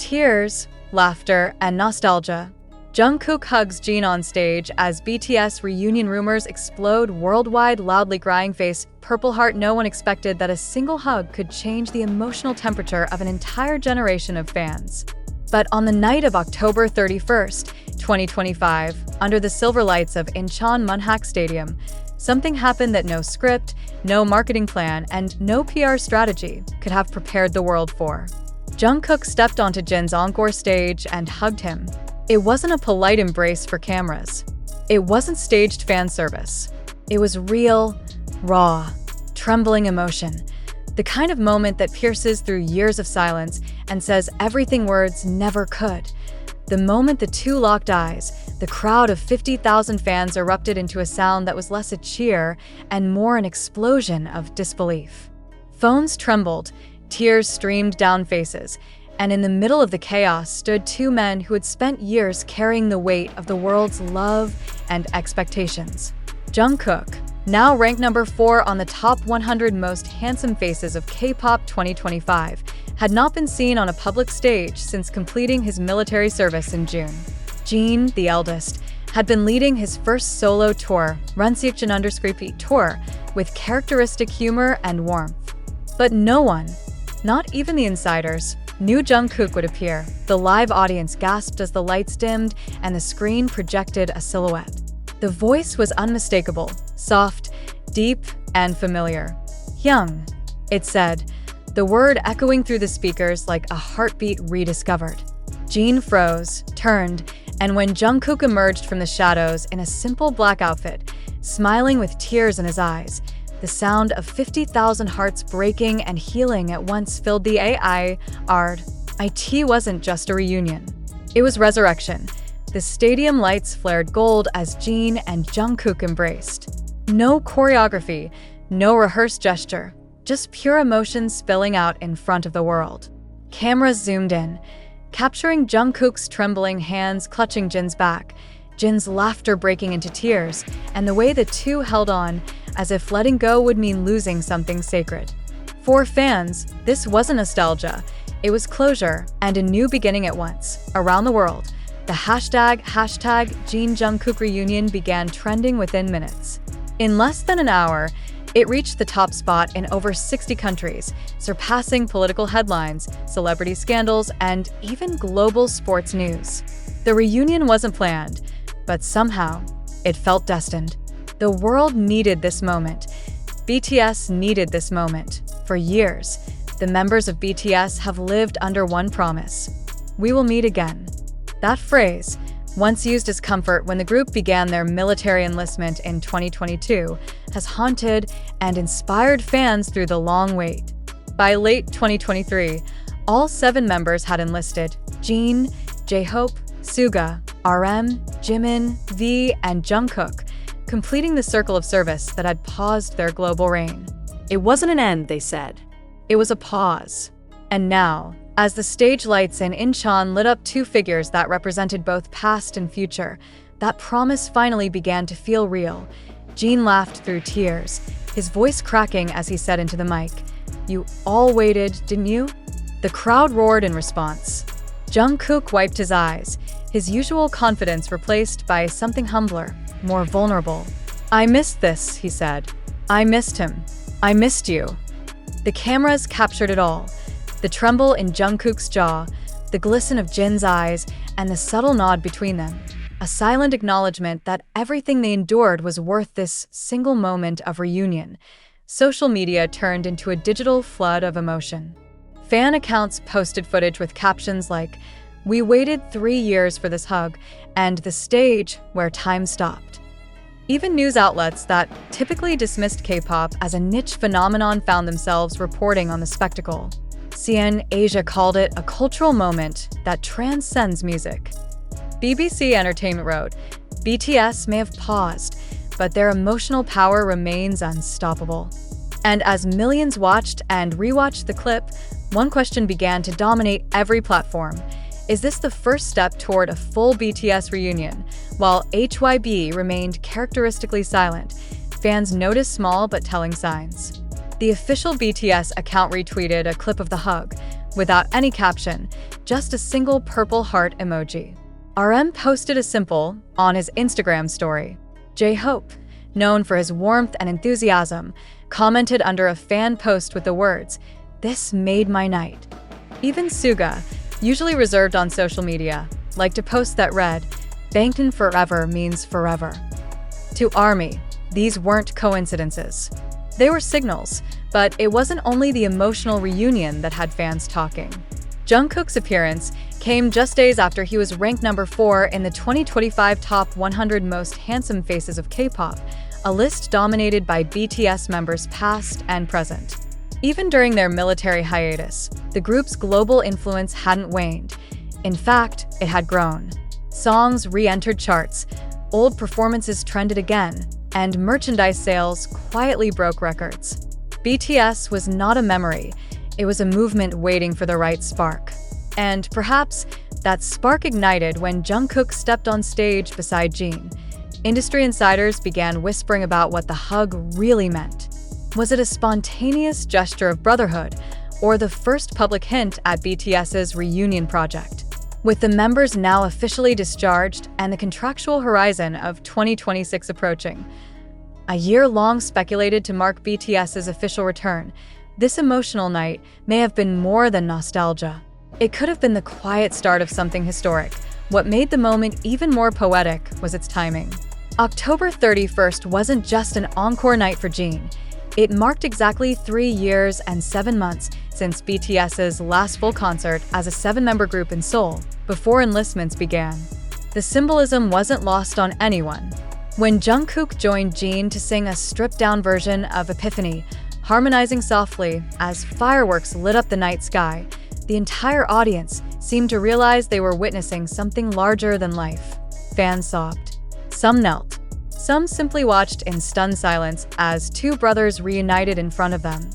Tears, laughter, and nostalgia. Jungkook hugs Jeon on stage as BTS reunion rumors explode worldwide, loudly crying face Purple Heart. No one expected that a single hug could change the emotional temperature of an entire generation of fans. But on the night of October 31st, 2025, under the silver lights of Incheon Munhak Stadium, something happened that no script, no marketing plan, and no PR strategy could have prepared the world for. Jungkook stepped onto Jin's encore stage and hugged him. It wasn't a polite embrace for cameras. It wasn't staged fan service. It was real, raw, trembling emotion. The kind of moment that pierces through years of silence and says everything words never could. The moment the two locked eyes, the crowd of 50,000 fans erupted into a sound that was less a cheer and more an explosion of disbelief. Phones trembled, tears streamed down faces, and in the middle of the chaos stood two men who had spent years carrying the weight of the world's love and expectations. Jungkook, now ranked number 4 on the top 100 most handsome faces of K-pop 2025, had not been seen on a public stage since completing his military service in June. Jeon, the eldest, had been leading his first solo tour, Deskription tour, with characteristic humor and warmth. But no one, not even the insiders, knew Jungkook would appear. The live audience gasped as the lights dimmed and the screen projected a silhouette. The voice was unmistakable, soft, deep, and familiar. "Hyung," it said, the word echoing through the speakers like a heartbeat rediscovered. Jeon froze, turned, and when Jungkook emerged from the shadows in a simple black outfit, smiling with tears in his eyes, the sound of 50,000 hearts breaking and healing at once filled the AI. It wasn't just a reunion. It was resurrection. The stadium lights flared gold as Jeon and Jungkook embraced. No choreography, no rehearsed gesture, just pure emotion spilling out in front of the world. Cameras zoomed in, capturing Jungkook's trembling hands clutching Jin's back, Jin's laughter breaking into tears, and the way the two held on, as if letting go would mean losing something sacred. For fans, this wasn't nostalgia. It was closure and a new beginning at once. Around the world, the hashtag Jeon Jungkook reunion began trending within minutes. In less than an hour, it reached the top spot in over 60 countries, surpassing political headlines, celebrity scandals, and even global sports news. The reunion wasn't planned, but somehow, it felt destined. The world needed this moment. BTS needed this moment. For years, the members of BTS have lived under one promise: we will meet again. That phrase, once used as comfort when the group began their military enlistment in 2022, has haunted and inspired fans through the long wait. By late 2023, all 7 members had enlisted: Jeon, J-Hope, Suga, RM, Jimin, V, and Jungkook, completing the circle of service that had paused their global reign. It wasn't an end, they said. It was a pause. And now, as the stage lights in Incheon lit up 2 figures that represented both past and future, that promise finally began to feel real. Jeon laughed through tears, his voice cracking as he said into the mic, "You all waited, didn't you?" The crowd roared in response. Jungkook wiped his eyes, his usual confidence replaced by something humbler, more vulnerable. "I missed this," he said. "I missed him. I missed you." The cameras captured it all. The tremble in Jungkook's jaw, the glisten of Jin's eyes, and the subtle nod between them. A silent acknowledgement that everything they endured was worth this single moment of reunion. Social media turned into a digital flood of emotion. Fan accounts posted footage with captions like, "We waited 3 years for this hug," and "the stage where time stopped." Even news outlets that typically dismissed K-pop as a niche phenomenon found themselves reporting on the spectacle. CNN Asia called it a cultural moment that transcends music. BBC Entertainment wrote, "BTS may have paused, but their emotional power remains unstoppable." And as millions watched and rewatched the clip, one question began to dominate every platform. Is this the first step toward a full BTS reunion? While HYB remained characteristically silent, fans noticed small but telling signs. The official BTS account retweeted a clip of the hug, without any caption, just a single purple heart emoji. RM posted a simple on his Instagram story. J-Hope, known for his warmth and enthusiasm, commented under a fan post with the words, "This made my night." Even Suga, usually reserved on social media, liked a post that read, "Bangtan forever means forever." To ARMY, these weren't coincidences. They were signals, but it wasn't only the emotional reunion that had fans talking. Jungkook's appearance came just days after he was ranked number 4 in the 2025 Top 100 Most Handsome Faces of K-pop, a list dominated by BTS members past and present. Even during their military hiatus, the group's global influence hadn't waned. In fact, it had grown. Songs re-entered charts, old performances trended again, and merchandise sales quietly broke records. BTS was not a memory, it was a movement waiting for the right spark. And perhaps that spark ignited when Jungkook stepped on stage beside Jeon. Industry insiders began whispering about what the hug really meant. Was it a spontaneous gesture of brotherhood, or the first public hint at BTS's reunion project? With the members now officially discharged and the contractual horizon of 2026 approaching, a year long speculated to mark BTS's official return, this emotional night may have been more than nostalgia. It could have been the quiet start of something historic. What made the moment even more poetic was its timing. October 31st wasn't just an encore night for Jeon. It marked exactly 3 years and 7 months since BTS's last full concert as a 7-member group in Seoul, before enlistments began. The symbolism wasn't lost on anyone. When Jungkook joined Jeon to sing a stripped-down version of Epiphany, harmonizing softly as fireworks lit up the night sky, the entire audience seemed to realize they were witnessing something larger than life. Fans sobbed. Some knelt. Some simply watched in stunned silence as two brothers reunited in front of them.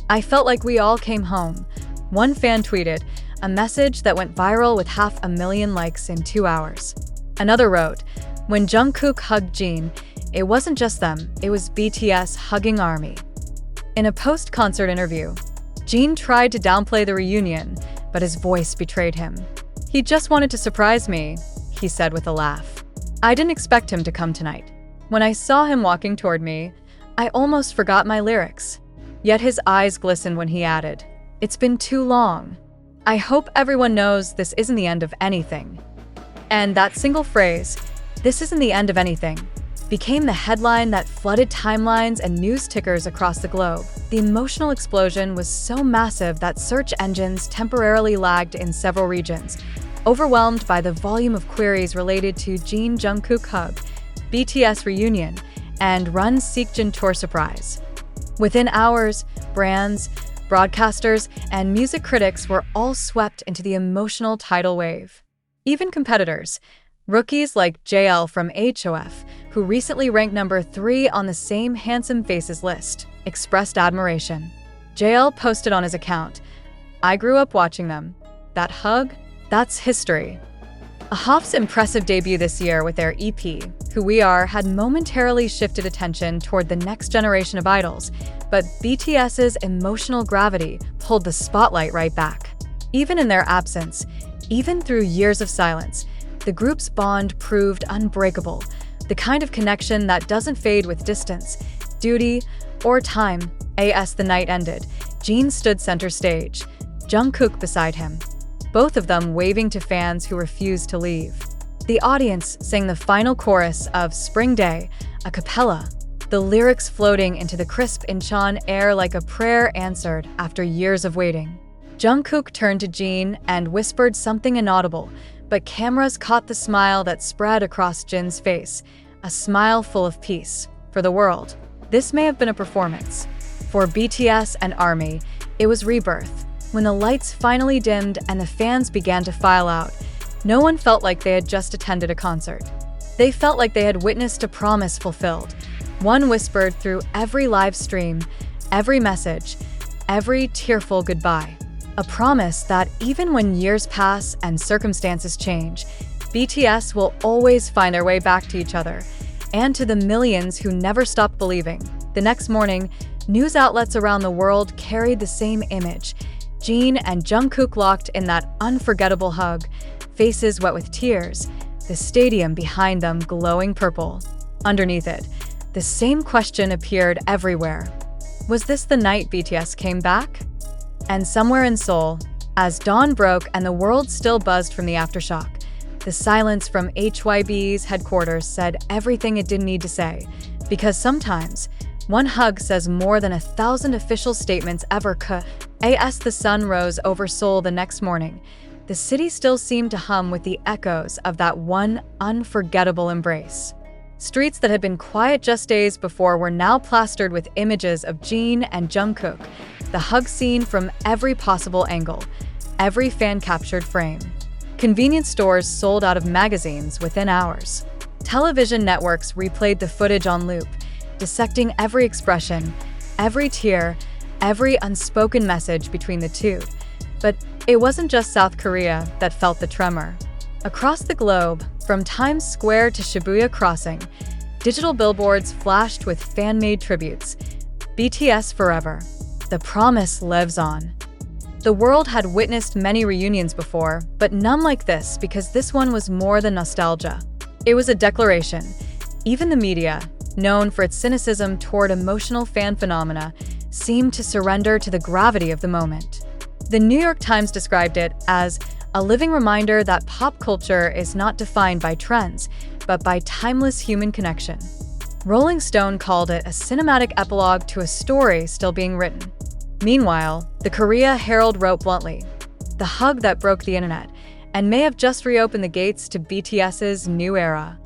"I felt like we all came home," one fan tweeted, a message that went viral with 500,000 likes in 2 hours. Another wrote, "When Jungkook hugged Jeon, it wasn't just them, it was BTS hugging ARMY." In a post-concert interview, Jeon tried to downplay the reunion, but his voice betrayed him. "He just wanted to surprise me," he said with a laugh. "I didn't expect him to come tonight. When I saw him walking toward me, I almost forgot my lyrics." Yet his eyes glistened when he added, "It's been too long. I hope everyone knows this isn't the end of anything." And that single phrase, "This isn't the end of anything," became the headline that flooded timelines and news tickers across the globe. The emotional explosion was so massive that search engines temporarily lagged in several regions, overwhelmed by the volume of queries related to Jeon Jungkook hug, BTS reunion, and Run Seekjin tour surprise. Within hours, brands, broadcasters, and music critics were all swept into the emotional tidal wave. Even competitors, rookies like JL from HOF, who recently ranked number 3 on the same Handsome Faces list, expressed admiration. JL posted on his account, "I grew up watching them. That hug? That's history." HOF's impressive debut this year with their EP, Who We Are, had momentarily shifted attention toward the next generation of idols, but BTS's emotional gravity pulled the spotlight right back. Even in their absence, even through years of silence, the group's bond proved unbreakable, the kind of connection that doesn't fade with distance, duty, or time. As the night ended, Jeon stood center stage, Jungkook beside him, both of them waving to fans who refused to leave. The audience sang the final chorus of Spring Day, a cappella, the lyrics floating into the crisp Incheon air like a prayer answered after years of waiting. Jungkook turned to Jeon and whispered something inaudible, but cameras caught the smile that spread across Jin's face, a smile full of peace for the world. This may have been a performance. For BTS and ARMY, it was rebirth. When the lights finally dimmed and the fans began to file out, no one felt like they had just attended a concert. They felt like they had witnessed a promise fulfilled, one whispered through every live stream, every message, every tearful goodbye. A promise that even when years pass and circumstances change, BTS will always find their way back to each other, and to the millions who never stopped believing. The next morning, news outlets around the world carried the same image. Jeon and Jungkook locked in that unforgettable hug, faces wet with tears, the stadium behind them glowing purple. Underneath it, the same question appeared everywhere. Was this the night BTS came back? And somewhere in Seoul, as dawn broke and the world still buzzed from the aftershock, the silence from HYB's headquarters said everything it didn't need to say. Because sometimes, one hug says more than 1,000 official statements ever could. As the sun rose over Seoul the next morning, the city still seemed to hum with the echoes of that one unforgettable embrace. Streets that had been quiet just days before were now plastered with images of Jeon and Jungkook, the hug scene from every possible angle, every fan-captured frame. Convenience stores sold out of magazines within hours. Television networks replayed the footage on loop, dissecting every expression, every tear, every unspoken message between the two. But it wasn't just South Korea that felt the tremor. Across the globe, from Times Square to Shibuya Crossing, digital billboards flashed with fan-made tributes. BTS forever. The promise lives on. The world had witnessed many reunions before, but none like this because this one was more than nostalgia. It was a declaration. Even the media, known for its cynicism toward emotional fan phenomena, seemed to surrender to the gravity of the moment. The New York Times described it as a living reminder that pop culture is not defined by trends, but by timeless human connection. Rolling Stone called it a cinematic epilogue to a story still being written. Meanwhile, the Korea Herald wrote bluntly, "The hug that broke the internet, and may have just reopened the gates to BTS's new era."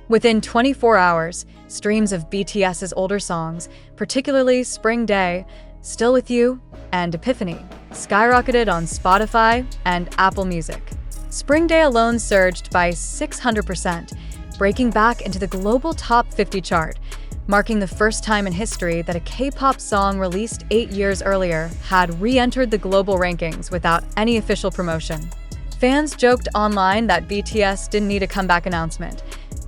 Within 24 hours, streams of BTS's older songs, particularly Spring Day, Still With You, and Epiphany, skyrocketed on Spotify and Apple Music. Spring Day alone surged by 600%, breaking back into the global top 50 chart, marking the first time in history that a K-pop song released 8 years earlier had re-entered the global rankings without any official promotion. Fans joked online that BTS didn't need a comeback announcement.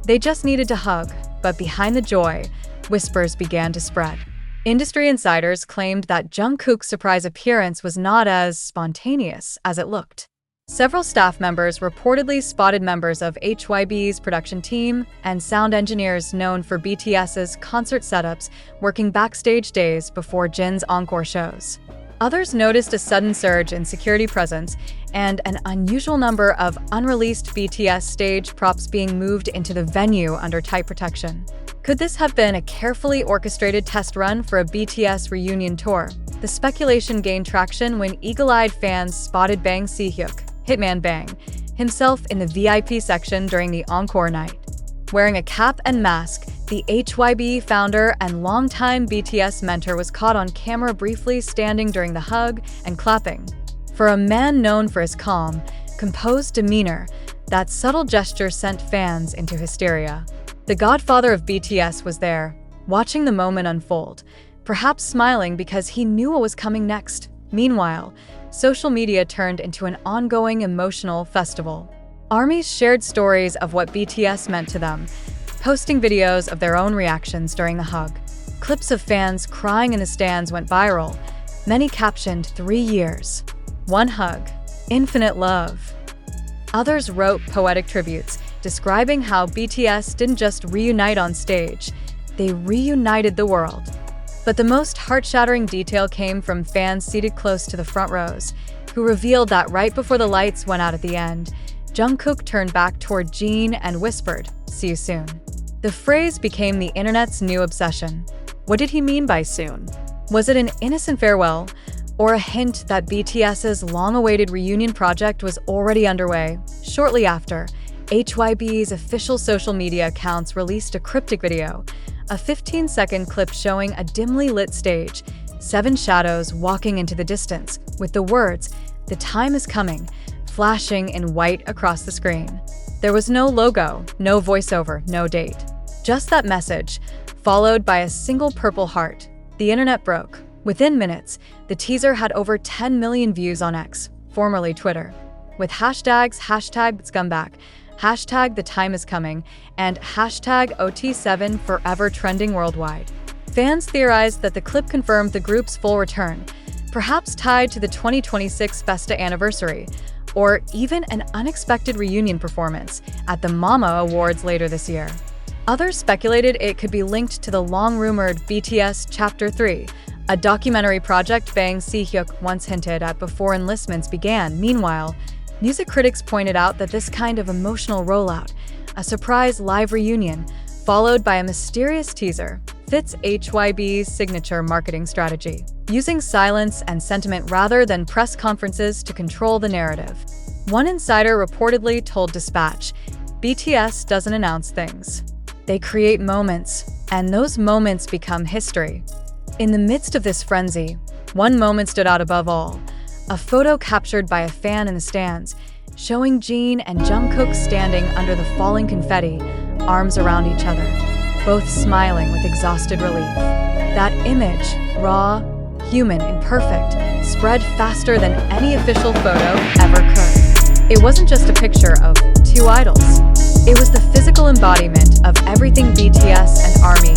They just needed to hug, but behind the joy, whispers began to spread. Industry insiders claimed that Jungkook's surprise appearance was not as spontaneous as it looked. Several staff members reportedly spotted members of HYB's production team and sound engineers known for BTS's concert setups working backstage days before Jin's encore shows. Others noticed a sudden surge in security presence and an unusual number of unreleased BTS stage props being moved into the venue under tight protection. Could this have been a carefully orchestrated test run for a BTS reunion tour? The speculation gained traction when eagle-eyed fans spotted Bang Si-hyuk, Hitman Bang, himself in the VIP section during the encore night. Wearing a cap and mask, the HYB founder and longtime BTS mentor was caught on camera briefly standing during the hug and clapping. For a man known for his calm, composed demeanor, that subtle gesture sent fans into hysteria. The godfather of BTS was there, watching the moment unfold, perhaps smiling because he knew what was coming next. Meanwhile, social media turned into an ongoing emotional festival. ARMYs shared stories of what BTS meant to them, posting videos of their own reactions during the hug. Clips of fans crying in the stands went viral. Many captioned 3 years, 1 hug, infinite love. Others wrote poetic tributes, describing how BTS didn't just reunite on stage, they reunited the world. But the most heart-shattering detail came from fans seated close to the front rows, who revealed that right before the lights went out at the end, Jungkook turned back toward Jeon and whispered, "See you soon." The phrase became the internet's new obsession. What did he mean by soon? Was it an innocent farewell, or a hint that BTS's long-awaited reunion project was already underway? Shortly after, HYB's official social media accounts released a cryptic video, a 15-second clip showing a dimly lit stage, 7 shadows walking into the distance, with the words, "The time is coming," flashing in white across the screen. There was no logo, no voiceover, no date. Just that message, followed by a single purple heart. The internet broke. Within minutes, the teaser had over 10 million views on X, formerly Twitter, with hashtags #scumbag, #the time is coming, and #OT7 forever trending worldwide. Fans theorized that the clip confirmed the group's full return, perhaps tied to the 2026 Festa anniversary, or even an unexpected reunion performance at the Mama Awards later this year. Others speculated it could be linked to the long-rumored BTS Chapter 3, a documentary project Bang Si-hyuk once hinted at before enlistments began. Meanwhile, music critics pointed out that this kind of emotional rollout, a surprise live reunion, followed by a mysterious teaser, fits HYB's signature marketing strategy, using silence and sentiment rather than press conferences to control the narrative. One insider reportedly told Dispatch, "BTS doesn't announce things. They create moments, and those moments become history." In the midst of this frenzy, one moment stood out above all, a photo captured by a fan in the stands, showing Jeon and Jungkook standing under the falling confetti, arms around each other, both smiling with exhausted relief. That image, raw, human, imperfect, spread faster than any official photo ever could. It wasn't just a picture of two idols. It was the physical embodiment of everything BTS and ARMY